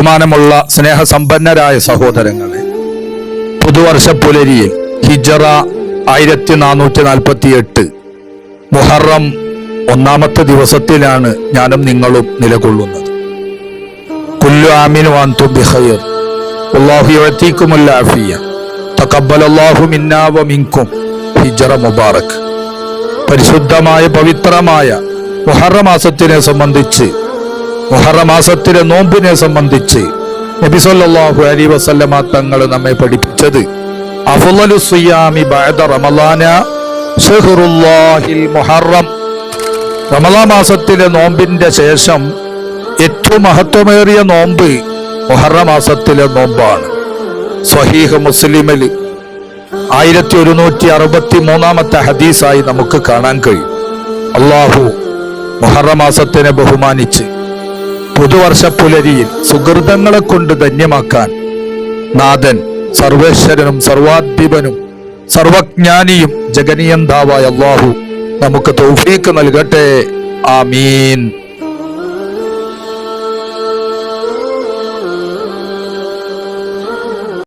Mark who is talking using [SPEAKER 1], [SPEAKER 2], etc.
[SPEAKER 1] ബഹുമാനമുള്ള സ്നേഹസമ്പന്നരായ സഹോദരങ്ങളെ, പുതുവർഷ പുലരിയിൽ ഹിജറ 1448 മുഹറം 1-ാമത്തെ ദിവസത്തിലാണ് ഞാനും നിങ്ങളും നിലകൊള്ളുന്നത്. കുല്ലു ആമിനു വഅൻതും ബിഖൈർ, വല്ലാഹു യുഅതീകുമുൽ ആഫിയ, തഖബ്ബലല്ലാഹു മിന്നാ വമിൻകും ഹിജറ മുബാറക്. പരിശുദ്ധമായ പവിത്രമായ മുഹറം മാസത്തിനെ സംബന്ധിച്ച്, മുഹറം മാസത്തിലെ നോമ്പിനെ സംബന്ധിച്ച് നബി സല്ലല്ലാഹു അലൈഹി വസല്ലമ തങ്ങൾ നമ്മെ പഠിപ്പിച്ചത് അഫ്ളലു സിയാമി ബഅദ റമളാന ശഹ്റുല്ലാഹിൽ മുഹറം. റമളാൻ മാസത്തിലെ നോമ്പിന്റെ ശേഷം ഏറ്റവും മഹത്വമേറിയ നോമ്പ് മുഹറം മാസത്തിലെ നോമ്പാണ്. സ്വഹീഹ് മുസ്ലിമിൽ 1163 ഹദീസായി നമുക്ക് കാണാൻ കഴിയും. അല്ലാഹു മുഹറം മാസത്തിനെ ബഹുമാനിച്ച് പുതുവർഷ പുലരിയിൽ സുഹൃതങ്ങളെ കൊണ്ട് ധന്യമാക്കാൻ നാഥൻ സർവേശ്വരനും സർവാധിപനും സർവജ്ഞാനിയും ജഗനിയന്താവായ അല്ലാഹു നമുക്ക് തൗഫീഖ് നൽകട്ടെ. ആമീൻ.